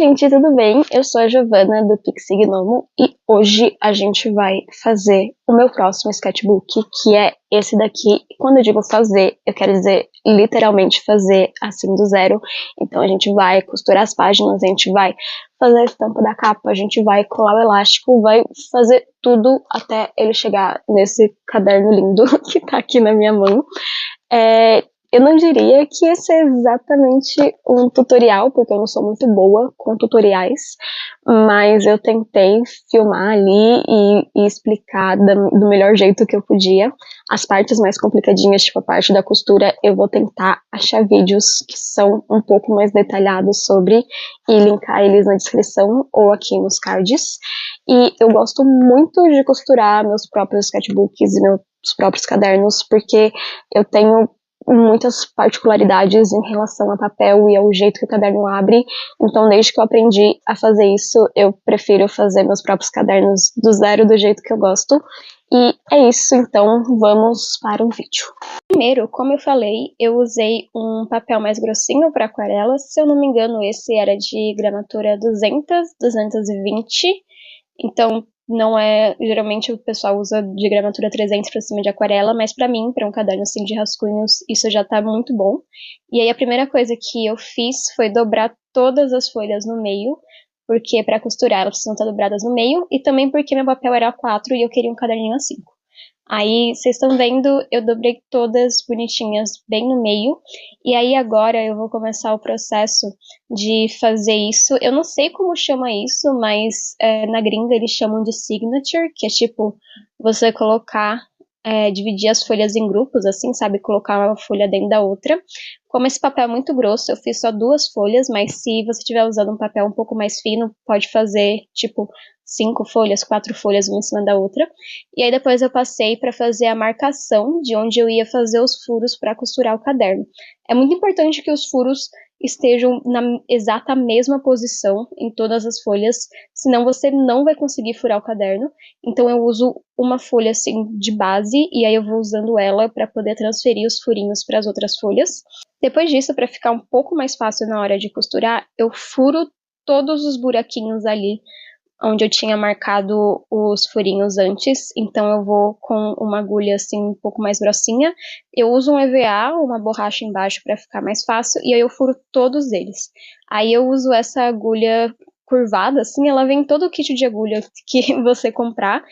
gente, tudo bem? Eu sou a Giovana do Pixie Gnomo e hoje a gente vai fazer o meu próximo sketchbook, que é esse daqui. Quando eu digo fazer, eu quero dizer literalmente fazer assim do zero. Então a gente vai costurar as páginas, a gente vai fazer a estampa da capa, a gente vai colar o elástico, vai fazer tudo até ele chegar nesse caderno lindo que tá aqui na minha mão. Eu não diria que esse é exatamente um tutorial, porque eu não sou muito boa com tutoriais, mas eu tentei filmar ali e explicar do melhor jeito que eu podia. As partes mais complicadinhas, tipo a parte da costura, eu vou tentar achar vídeos que são um pouco mais detalhados sobre e linkar eles na descrição ou aqui nos cards. E eu gosto muito de costurar meus próprios sketchbooks e meus próprios cadernos, porque eu tenho muitas particularidades em relação a papel e ao jeito que o caderno abre. Então, desde que eu aprendi a fazer isso, eu prefiro fazer meus próprios cadernos do zero, do jeito que eu gosto. E é isso, então vamos para o vídeo. Primeiro, como eu falei, eu usei um papel mais grossinho para aquarelas. Se eu não me engano, esse era de gramatura 200, 220. Então, não é... Geralmente o pessoal usa de gramatura 300 pra cima de aquarela, mas pra mim, pra um caderno assim de rascunhos, isso já tá muito bom. E aí a primeira coisa que eu fiz foi dobrar todas as folhas no meio, porque pra costurar elas precisam estar dobradas no meio, e também porque meu papel era A4 e eu queria um caderninho A5. Aí, vocês estão vendo, eu dobrei todas bonitinhas bem no meio. E aí agora eu vou começar o processo de fazer isso. Eu não sei como chama isso, mas na gringa eles chamam de signature, que é tipo você colocar, dividir as folhas em grupos, assim, sabe? Colocar uma folha dentro da outra. Como esse papel é muito grosso, eu fiz só 2 folhas, mas se você estiver usando um papel um pouco mais fino, pode fazer, tipo, 5 folhas, 4 folhas uma em cima da outra. E aí depois eu passei para fazer a marcação de onde eu ia fazer os furos para costurar o caderno. É muito importante que os furos estejam na exata mesma posição em todas as folhas, senão você não vai conseguir furar o caderno. Então eu uso uma folha assim de base e aí eu vou usando ela para poder transferir os furinhos para as outras folhas. Depois disso, para ficar um pouco mais fácil na hora de costurar, eu furo todos os buraquinhos ali onde eu tinha marcado os furinhos antes, então eu vou com uma agulha assim um pouco mais grossinha. Eu uso um EVA, uma borracha embaixo para ficar mais fácil, e aí eu furo todos eles. Aí eu uso essa agulha curvada, assim, ela vem em todo o kit de agulha que você comprar.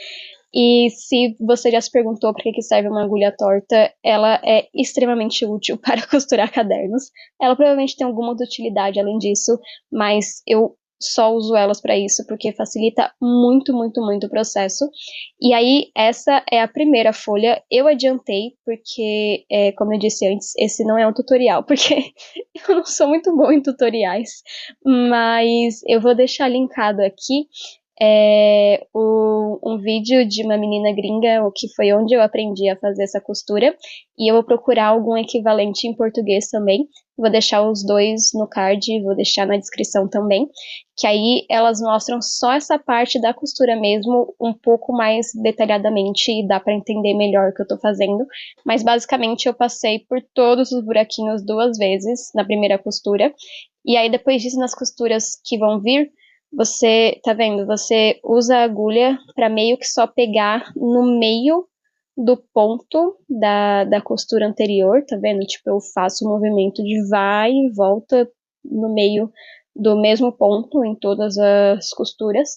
E se você já se perguntou para que serve uma agulha torta, ela é extremamente útil para costurar cadernos. Ela provavelmente tem alguma outra utilidade além disso, mas eu só uso elas para isso, porque facilita muito, muito, muito o processo. E aí, essa é a primeira folha. Eu adiantei, porque, como eu disse antes, esse não é um tutorial, porque eu não sou muito boa em tutoriais. Mas eu vou deixar linkado aqui um vídeo de uma menina gringa, o que foi onde eu aprendi a fazer essa costura, e eu vou procurar algum equivalente em português também. Vou deixar os dois no card, vou deixar na descrição também, que aí elas mostram só essa parte da costura mesmo, um pouco mais detalhadamente, e dá para entender melhor o que eu tô fazendo, mas basicamente eu passei por todos os buraquinhos 2 vezes na primeira costura, e aí depois disso, nas costuras que vão vir, você, tá vendo? Você usa a agulha para meio que só pegar no meio do ponto da costura anterior, tá vendo? Tipo, eu faço o movimento de vai e volta no meio do mesmo ponto em todas as costuras.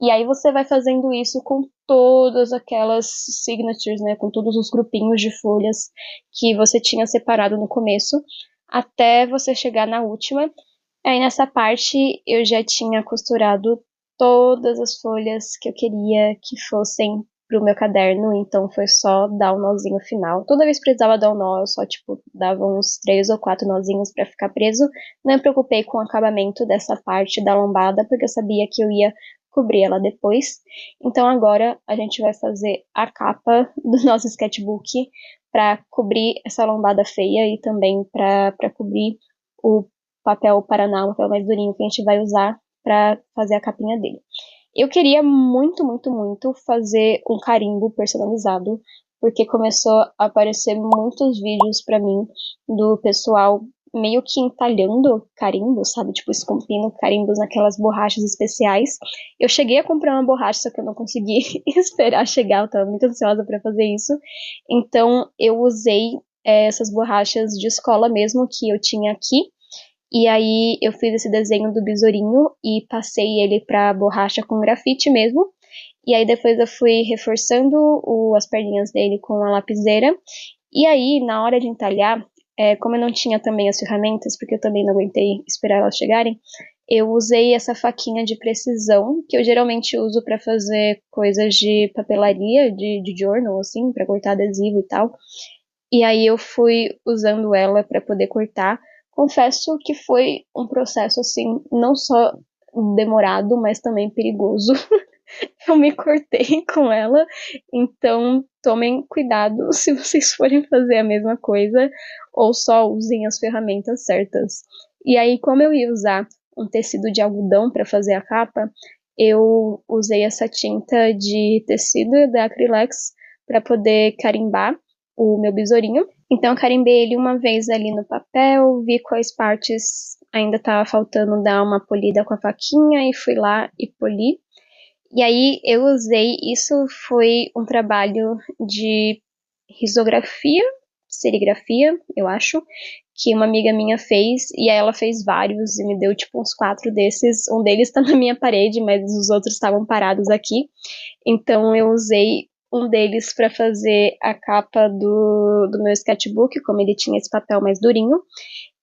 E aí você vai fazendo isso com todas aquelas signatures, né? Com todos os grupinhos de folhas que você tinha separado no começo, até você chegar na última. Aí nessa parte eu já tinha costurado todas as folhas que eu queria que fossem pro meu caderno, então foi só dar o nozinho final. Toda vez que precisava dar um nó, eu só tipo dava uns 3 ou 4 nozinhos para ficar preso. Não me preocupei com o acabamento dessa parte da lombada, porque eu sabia que eu ia cobrir ela depois. Então agora a gente vai fazer a capa do nosso sketchbook para cobrir essa lombada feia e também para cobrir o papel Paraná, um papel mais durinho que a gente vai usar para fazer a capinha dele. Eu queria muito, muito, muito fazer um carimbo personalizado, porque começou a aparecer muitos vídeos para mim do pessoal meio que entalhando carimbos, sabe? Tipo, esculpindo carimbos naquelas borrachas especiais. Eu cheguei a comprar uma borracha, só que eu não consegui esperar chegar, eu tava muito ansiosa pra fazer isso. Então, eu usei essas borrachas de escola mesmo, que eu tinha aqui. E aí, eu fiz esse desenho do besourinho e passei ele pra borracha com grafite mesmo. E aí, depois eu fui reforçando as perninhas dele com a lapiseira. E aí, na hora de entalhar, como eu não tinha também as ferramentas, porque eu também não aguentei esperar elas chegarem, eu usei essa faquinha de precisão, que eu geralmente uso para fazer coisas de papelaria, de journal, assim, para cortar adesivo e tal. E aí eu fui usando ela para poder cortar. Confesso que foi um processo, assim, não só demorado, mas também perigoso. Eu me cortei com ela, então tomem cuidado se vocês forem fazer a mesma coisa ou só usem as ferramentas certas. E aí, como eu ia usar um tecido de algodão para fazer a capa, eu usei essa tinta de tecido da Acrylex para poder carimbar o meu besourinho. Então, eu carimbei ele uma vez ali no papel, vi quais partes ainda estava faltando dar uma polida com a faquinha e fui lá e poli. E aí eu usei, isso foi um trabalho de risografia, serigrafia, eu acho, que uma amiga minha fez, e aí ela fez vários e me deu tipo uns 4 desses. Um deles tá na minha parede, mas os outros estavam parados aqui. Então eu usei um deles para fazer a capa do meu sketchbook, como ele tinha esse papel mais durinho.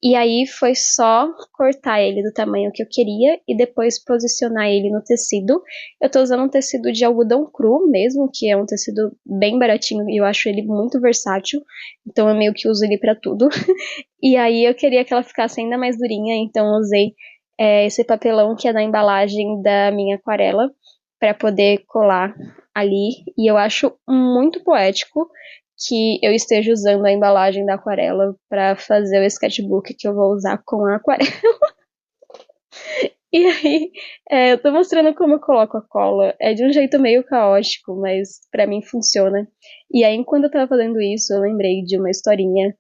E aí foi só cortar ele do tamanho que eu queria e depois posicionar ele no tecido. Eu tô usando um tecido de algodão cru mesmo, que é um tecido bem baratinho e eu acho ele muito versátil. Então eu meio que uso ele pra tudo. E aí eu queria que ela ficasse ainda mais durinha, então eu usei esse papelão que é da embalagem da minha aquarela para poder colar ali. E eu acho muito poético que eu esteja usando a embalagem da aquarela para fazer o sketchbook que eu vou usar com a aquarela. E aí, eu tô mostrando como eu coloco a cola. É de um jeito meio caótico, mas pra mim funciona. E aí, quando eu tava fazendo isso, eu lembrei de uma historinha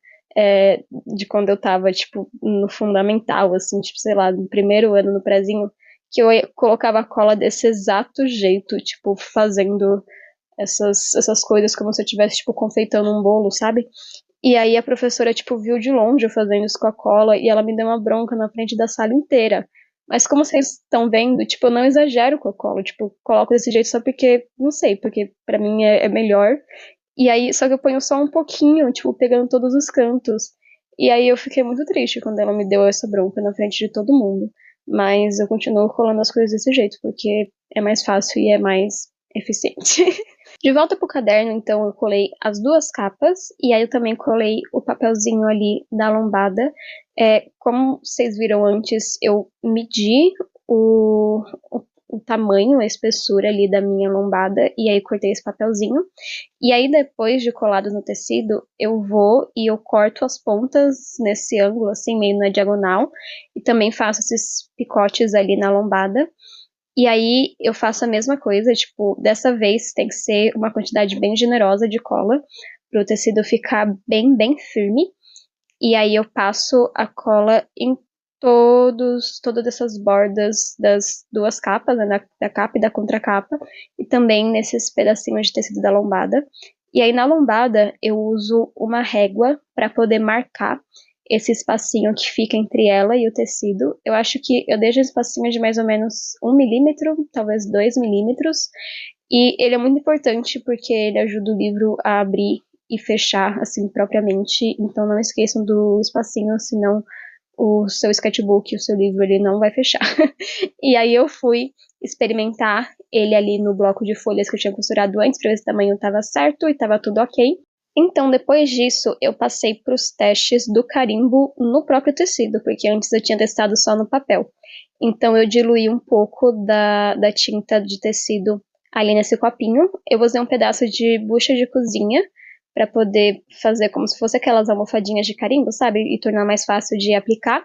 de quando eu tava, tipo, no fundamental, assim, tipo, sei lá, no primeiro ano no prezinho, que eu colocava a cola desse exato jeito, tipo, fazendo essas coisas como se eu estivesse, tipo, confeitando um bolo, sabe? E aí a professora, tipo, viu de longe eu fazendo isso com a cola e ela me deu uma bronca na frente da sala inteira. Mas como vocês estão vendo, tipo, eu não exagero com a cola, tipo, coloco desse jeito só porque, não sei, porque pra mim é melhor. E aí, só que eu ponho só um pouquinho, tipo, pegando todos os cantos. E aí eu fiquei muito triste quando ela me deu essa bronca na frente de todo mundo. Mas eu continuo colando as coisas desse jeito, porque é mais fácil e é mais eficiente. De volta pro caderno, então, eu colei as duas capas, e aí eu também colei o papelzinho ali da lombada. Como vocês viram antes, eu medi o tamanho, a espessura ali da minha lombada, e aí cortei esse papelzinho. E aí, depois de colado no tecido, eu vou e eu corto as pontas nesse ângulo, assim, meio na diagonal, e também faço esses picotes ali na lombada. E aí eu faço a mesma coisa, tipo, dessa vez tem que ser uma quantidade bem generosa de cola para o tecido ficar bem firme. E aí eu passo a cola em todas essas bordas das duas capas, né, da capa e da contracapa, e também nesses pedacinhos de tecido da lombada. E aí na lombada eu uso uma régua para poder marcar esse espacinho que fica entre ela e o tecido. Eu acho que eu deixo um espacinho de mais ou menos 1 milímetro, talvez 2 milímetros, e ele é muito importante porque ele ajuda o livro a abrir e fechar assim propriamente, então não esqueçam do espacinho, senão o seu sketchbook, o seu livro, ele não vai fechar. E aí eu fui experimentar ele ali no bloco de folhas que eu tinha costurado antes, para ver se o tamanho estava certo e estava tudo ok. Então, depois disso, eu passei para os testes do carimbo no próprio tecido, porque antes eu tinha testado só no papel. Então, eu diluí um pouco da tinta de tecido ali nesse copinho. Eu usei um pedaço de bucha de cozinha para poder fazer como se fosse aquelas almofadinhas de carimbo, sabe? E tornar mais fácil de aplicar.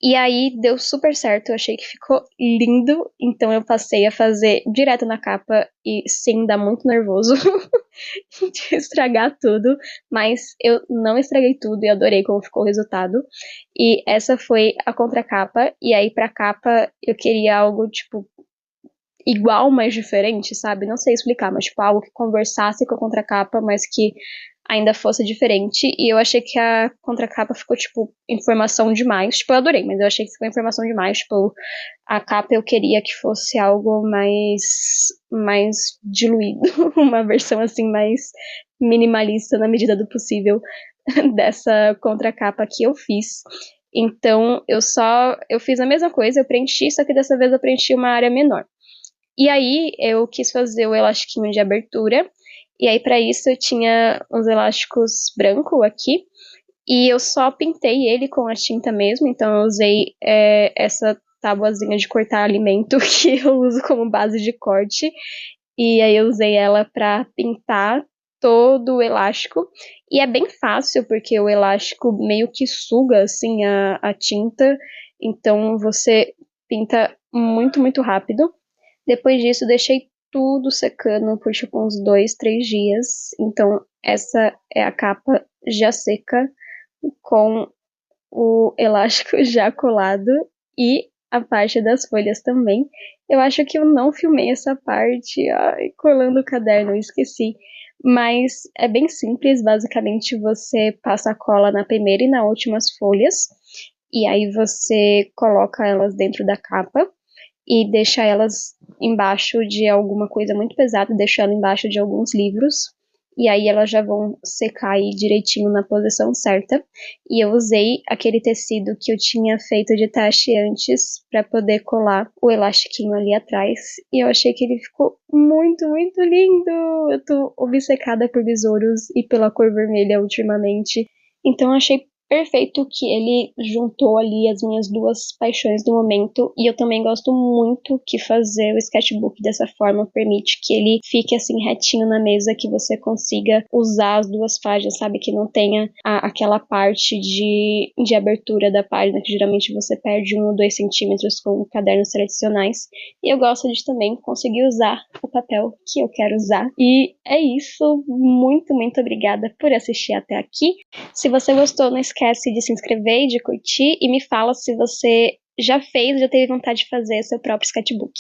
E aí deu super certo, eu achei que ficou lindo, então eu passei a fazer direto na capa e sim, dá muito nervoso de estragar tudo, mas eu não estraguei tudo e adorei como ficou o resultado. E essa foi a contracapa, e aí pra capa eu queria algo tipo igual, mas diferente, sabe? Não sei explicar, mas tipo algo que conversasse com a contracapa, mas que ainda fosse diferente. E eu achei que a contracapa ficou, tipo, informação demais. Tipo, eu adorei, mas eu achei que ficou informação demais. Tipo, a capa eu queria que fosse algo mais diluído. Uma versão, assim, mais minimalista na medida do possível dessa contracapa que eu fiz. Então, eu fiz a mesma coisa, eu preenchi, só que dessa vez eu preenchi uma área menor. E aí eu quis fazer o elastiquinho de abertura. E aí para isso eu tinha uns elásticos branco aqui. E eu só pintei ele com a tinta mesmo. Então eu usei essa tabuazinha de cortar alimento que eu uso como base de corte. E aí eu usei ela para pintar todo o elástico. E é bem fácil, porque o elástico meio que suga assim a tinta. Então você pinta muito, muito rápido. Depois disso, deixei tudo secando por tipo uns 2, 3 dias. Então, essa é a capa já seca, com o elástico já colado e a parte das folhas também. Eu acho que eu não filmei essa parte, ai, colando o caderno, eu esqueci. Mas é bem simples, basicamente você passa a cola na primeira e na últimas folhas, e aí você coloca elas dentro da capa e deixa elas embaixo de alguma coisa muito pesada, deixa ela embaixo de alguns livros, e aí elas já vão secar aí direitinho na posição certa. E eu usei aquele tecido que eu tinha feito de teste antes para poder colar o elastiquinho ali atrás, e eu achei que ele ficou muito, muito lindo. Eu tô obcecada por besouros e pela cor vermelha ultimamente, então eu achei perfeito que ele juntou ali as minhas duas paixões do momento. E eu também gosto muito que fazer o sketchbook dessa forma permite que ele fique assim retinho na mesa, que você consiga usar as duas páginas, sabe? Que não tenha aquela parte de abertura da página, que geralmente você perde 1 ou 2 centímetros com cadernos tradicionais. E eu gosto de também conseguir usar o papel que eu quero usar. E é isso. Muito, muito obrigada por assistir até aqui. Se você gostou, não esquece de se inscrever e de curtir, e me fala se você já fez, já teve vontade de fazer seu próprio sketchbook.